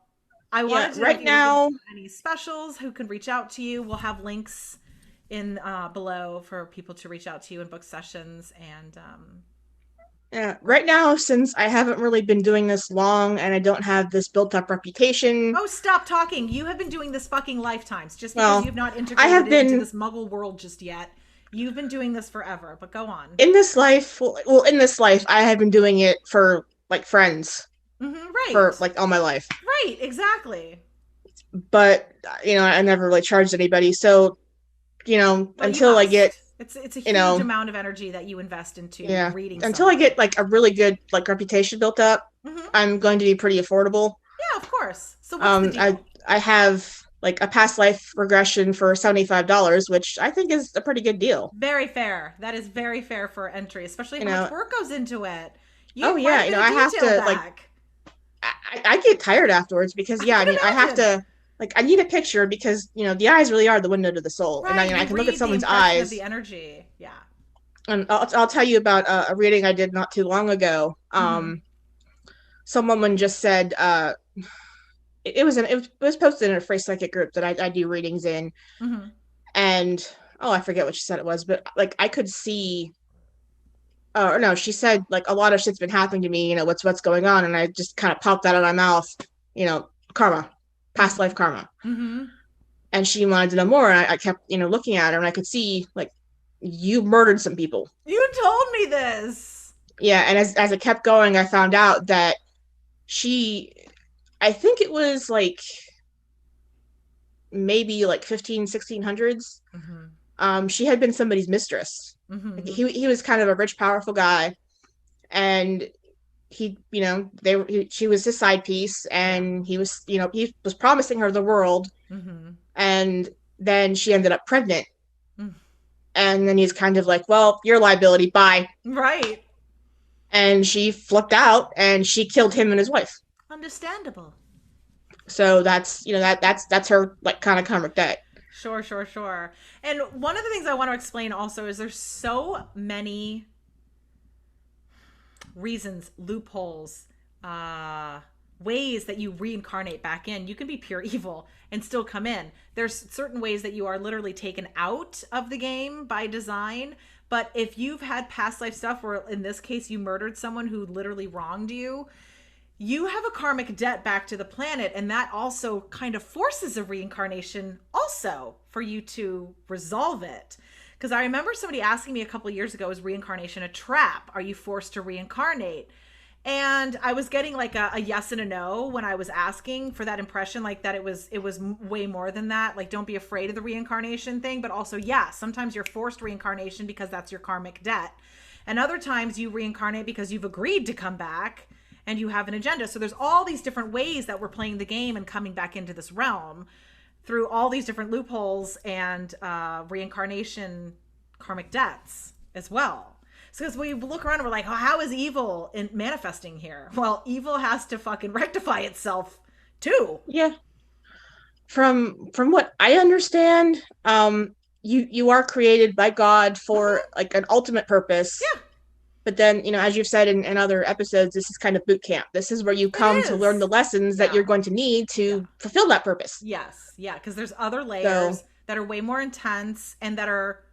I wanted to right now any specials who can reach out to you. We'll have links in below for people to reach out to you and book sessions. And right now, since I haven't really been doing this long and I don't have this built up reputation. Oh, stop talking. You have been doing this fucking lifetimes. Just because you've not integrated into this muggle world just yet. You've been doing this forever, but go on. In this life, I have been doing it for like friends. Right. for like all my life. Right. Exactly. But I never really charged anybody. So Well, you until I get must. It's a you huge know amount of energy that you invest into yeah, reading until I someone. get like a really good like reputation built up, I'm going to be pretty affordable. Yeah, of course. So what's the I deal? have like a past life regression for $75, which I think is a pretty good deal. Very fair. That is very fair for entry, especially You how much know, work goes into it. You oh get quite yeah, a bit of I have detail to like back. I get tired afterwards because I yeah, I can mean I have imagine. to like I need a picture because the eyes really are the window to the soul, and Right. I You can look at read the someone's impression of the eyes. energy. Yeah. And I'll tell you about a reading I did not too long ago. Mm-hmm. Some woman just said it was posted in a free psychic group that I do readings in, Mm-hmm. and oh, I forget what she said it was, but like I could see. Or no, she said like a lot of shit's been happening to me. What's going on, and I just kind of popped that out of my mouth. Karma, past life karma. Mm-hmm. And she wanted to know more, and I kept looking at her, and I could see like you murdered some people. You told me this. Yeah, and as it kept going, I found out that she, I think it was like maybe like 15, 1600s. Mm-hmm. She had been somebody's mistress. Like, Mm-hmm. he was kind of a rich, powerful guy, and she was his side piece, Yeah. and he was promising her the world, Mm-hmm. and then she ended up pregnant, and then he's kind of like, well, your liability, bye. Right. And she flipped out, and she killed him and his wife. Understandable. So that's her like kind of karmic debt. Sure, sure, sure. And one of the things I want to explain also is there's so many reasons, loopholes, ways that you reincarnate back in. You can be pure evil and still come in. There's certain ways that you are literally taken out of the game by design. But if you've had past life stuff where in this case you murdered someone who literally wronged you, you have a karmic debt back to the planet, and that also kind of forces a reincarnation also for you to resolve it. Because I remember somebody asking me a couple of years ago, is reincarnation a trap? Are you forced to reincarnate? And I was getting like a yes and a no when I was asking for that impression, like that it was way more than that. Like, don't be afraid of the reincarnation thing, but also, yeah, sometimes you're forced reincarnation because that's your karmic debt. And other times you reincarnate because you've agreed to come back and you have an agenda. So there's all these different ways that we're playing the game and coming back into this realm through all these different loopholes and reincarnation karmic debts as well. So as we look around and we're like, oh, how is evil in manifesting here? Well, evil has to fucking rectify itself too. Yeah. From what I understand, you are created by God for Mm-hmm. like an ultimate purpose. Yeah, But then, as you've said in other episodes, this is kind of boot camp. This is where you it come to learn the is. lessons that Yeah, you're going to need yeah. to fulfill that purpose. Yes, yeah, because there's other So, layers that are way more intense and that are,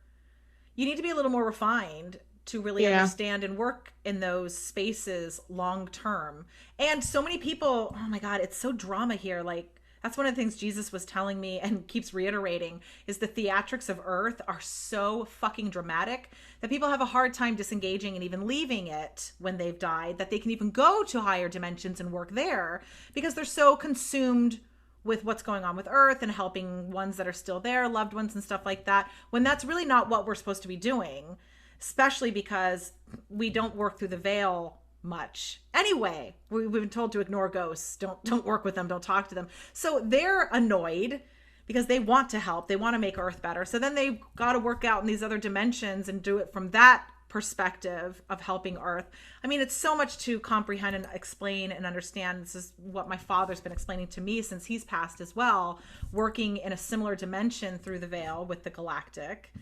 you need to be a little more refined to really yeah. understand and work in those spaces long term. And so many people, oh my God, it's so drama here. Like, that's one of the things Jesus was telling me and keeps reiterating is the theatrics of earth are so fucking dramatic that people have a hard time disengaging and even leaving it when they've died, that they can even go to higher dimensions and work there because they're so consumed with what's going on with earth and helping ones that are still there, loved ones and stuff like that, when that's really not what we're supposed to be doing, especially because we don't work through the veil much anyway. We've been told to ignore ghosts, don't work with them, don't talk to them. So they're annoyed because they want to help, they want to make earth better, so then they've got to work out in these other dimensions and do it from that perspective of helping earth. I mean, it's so much to comprehend and explain and understand. This is what my father's been explaining to me since he's passed as well, working in a similar dimension through the veil with the galactic.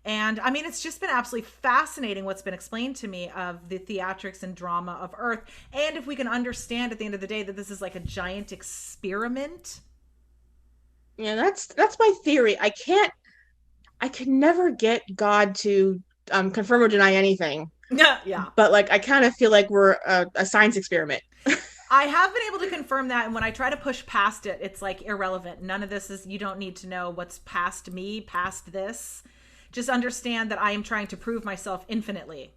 And I mean, it's just been absolutely fascinating what's been explained to me of the theatrics and drama of earth. And if we can understand at the end of the day that this is like a giant experiment. Yeah, that's my theory. I can never get God to confirm or deny anything. Yeah, yeah. But like I kind of feel like we're a science experiment. I have been able to confirm that, and when I try to push past it, it's like irrelevant. None of this is, you don't need to know what's past me, past this. Just understand that I am trying to prove myself infinitely.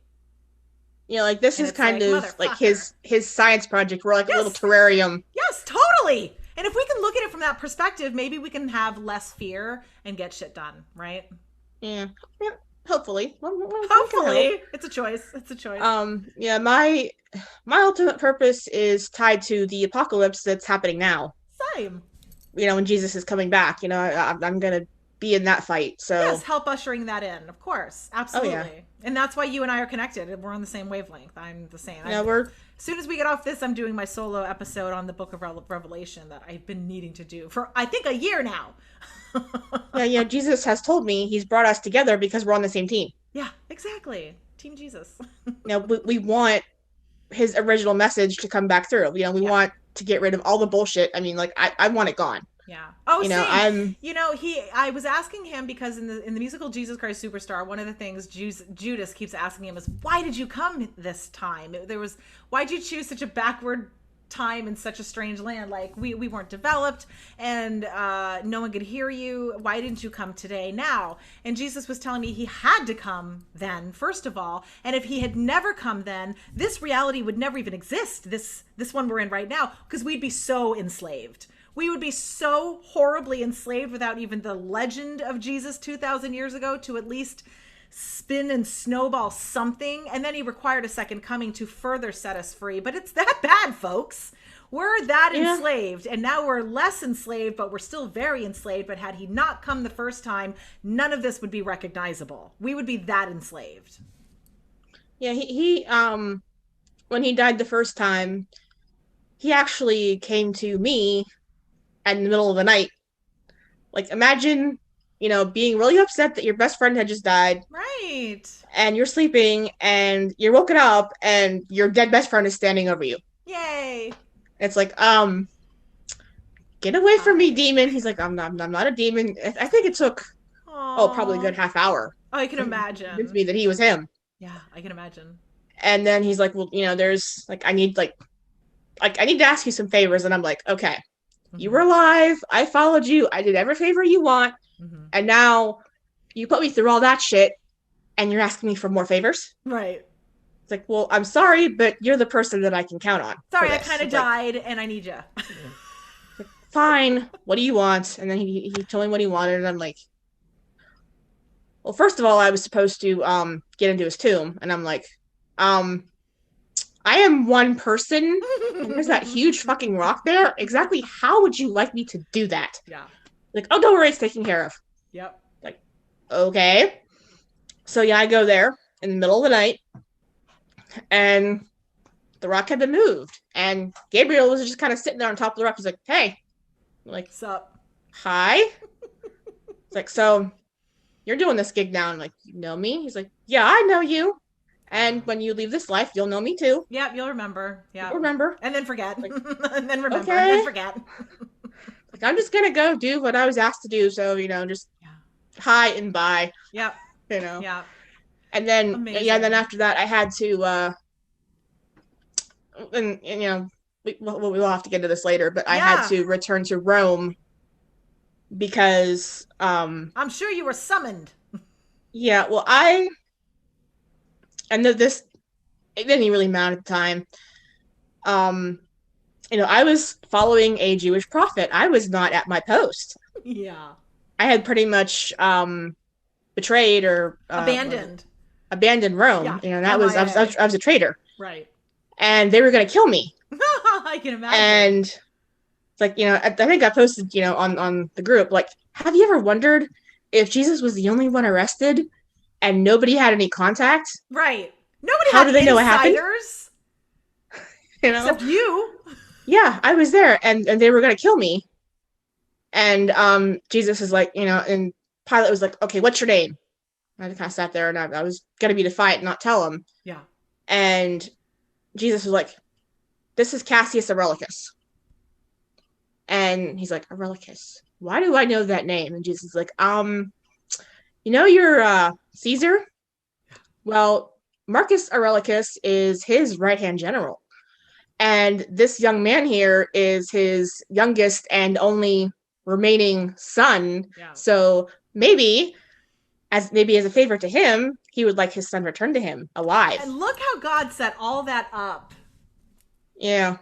You know, like this And is it's kind like, of like motherfucker. his science project. We're like a little Yes. terrarium. Yes, totally. And if we can look at it from that perspective, maybe we can have less fear and get shit done, right? Yeah, yeah. Hopefully, one can hope. Hopefully. It's a choice. It's a choice. Yeah, my ultimate purpose is tied to the apocalypse that's happening now. Same. You know, when Jesus is coming back. You know, I'm gonna be in that fight. Yes, So, help ushering that in, of course. oh yeah, Absolutely. And that's why you and I are connected. We're on the same wavelength. I'm the same. you know, we're As soon as we get off this, I'm doing my solo episode on the book of Revelation that I've been needing to do for, I think, a year now. yeah, you know, Jesus has told me he's brought us together because we're on the same team. Yeah, exactly. Team Jesus. You know, we want his original message to come back through. You know, we Yeah. want to get rid of all the bullshit. I mean, like I want it gone. Yeah. Oh, You know, same. I'm You know, I was asking him because in the musical Jesus Christ Superstar, one of the things Judas keeps asking him is, why did you come this time? Why'd you choose such a backward time in such a strange land? Like we weren't developed, and no one could hear you. Why didn't you come today now? And Jesus was telling me he had to come then, first of all, and if he had never come then, this reality would never even exist, this one we're in right now, because we'd be so enslaved. We would be so horribly enslaved without even the legend of Jesus 2,000 years ago to at least spin and snowball something. And then he required a second coming to further set us free. But it's that bad, folks. We're that enslaved. And now we're less enslaved, but we're still very enslaved. But had he not come the first time, none of this would be recognizable. We would be that enslaved. yeah, he when he died the first time, he actually came to me in the middle of the night. Like imagine, you know, being really upset that your best friend had just died Right. and you're sleeping and you're woken up and your dead best friend is standing over you. Yay. It's like, get away from me, demon. He's like, I'm not a demon. I think it took, probably a good half hour. Oh, I can to convince imagine. me that he was him. Yeah, I can imagine. And then he's like, well, you know, there's like, I need to ask you some favors. And I'm like, okay, you were alive. I followed you. I did every favor you want. Mm-hmm. And now you put me through all that shit and you're asking me for more favors. Right. It's like, well, I'm sorry, but you're the person that I can count on. Sorry, I kind of died and I need you. Fine. What do you want? And then he told me what he wanted. And I'm like, well, first of all, I was supposed to get into his tomb. And I'm like, I am one person and there's that huge fucking rock there. Exactly how would you like me to do that? Yeah. Like, oh, don't worry, it's taken care of. Yep. Like, okay. So yeah, I go there in the middle of the night and the rock had been moved. And Gabriel was just kind of sitting there on top of the rock. He's like, hey. I'm like, what's up? Hi. It's like, so you're doing this gig now. I'm like, you know me? He's like, yeah, I know you. And when you leave this life, you'll know me too. Yep, you'll remember. Yeah. Remember. And then forget. Like, and then remember. okay. And then forget. Like, I'm just gonna go do what I was asked to do. So, you know, just hi and bye. Yep. You know. Yeah. And then Amazing. then after that I had to and you know, we'll have to get into this later, but I had to return to Rome because I'm sure you were summoned. Yeah, well this it didn't really matter at the time. You know, I was following a Jewish prophet. I was not at my post. Yeah. I had pretty much betrayed or abandoned Rome. Yeah. You know, that was I was a traitor. Right. And they were going to kill me. I can imagine. And it's like, you know, I think I posted, you know, on the group, like, have you ever wondered if Jesus was the only one arrested and nobody had any contact? Right. Nobody How had do they know what happened? You know? Except you. Yeah, I was there and they were going to kill me. And Jesus is like, you know, and Pilate was like, okay, what's your name? And I kind of sat there and I was going to be defiant and not tell him. Yeah. And Jesus was like, this is Cassius Aurelius. And he's like, Aurelius, why do I know that name? And Jesus is like, you know you're Caesar? Well, Marcus Aurelius is his right-hand general. And this young man here is his youngest and only remaining son. Yeah. So maybe as a favor to him, he would like his son returned to him alive. And look how God set all that up. Yeah.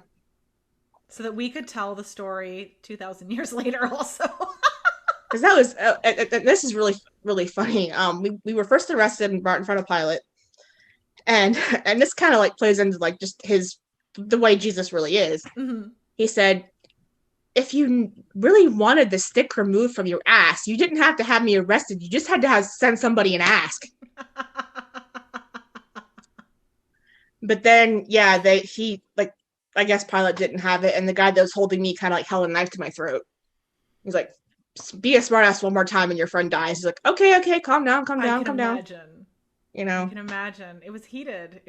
So that we could tell the story 2,000 years later also. Because that was, this is really, really funny. We were first arrested and brought in front of Pilate. And this kind of like plays into like just the way Jesus really is. Mm-hmm. He said, if you really wanted the stick removed from your ass, you didn't have to have me arrested. You just had to send somebody and ask. But then, yeah, I guess Pilate didn't have it. And the guy that was holding me kind of like held a knife to my throat. He's like, be a smartass one more time and your friend dies. He's like, okay, calm down. I can imagine. You know? I can imagine. It was heated.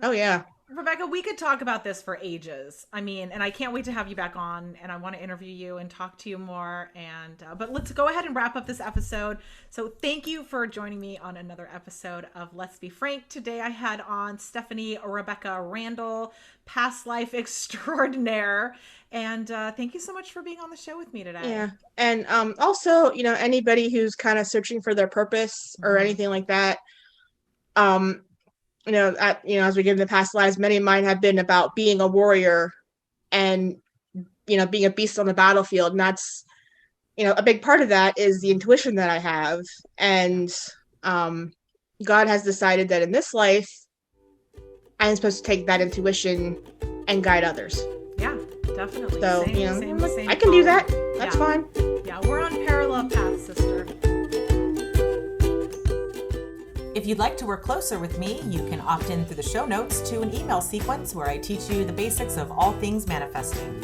Oh, yeah. Rebecca, we could talk about this for ages. I mean, and I can't wait to have you back on, and I want to interview you and talk to you more. And but let's go ahead and wrap up this episode. So thank you for joining me on another episode of Let's Be Frank. Today I had on Stephanie Rebecca Randall, past life extraordinaire. And thank you so much for being on the show with me today. Yeah. And also, you know, anybody who's kind of searching for their purpose or anything like that, you know, as we get into past lives, many of mine have been about being a warrior and, you know, being a beast on the battlefield. And that's, you know, a big part of that is the intuition that I have. And God has decided that in this life, I'm supposed to take that intuition and guide others. Yeah, definitely. So, same, you know, same I can do that. That's fine. Yeah, we're on parallel paths, sister. If you'd like to work closer with me, you can opt in through the show notes to an email sequence where I teach you the basics of all things manifesting.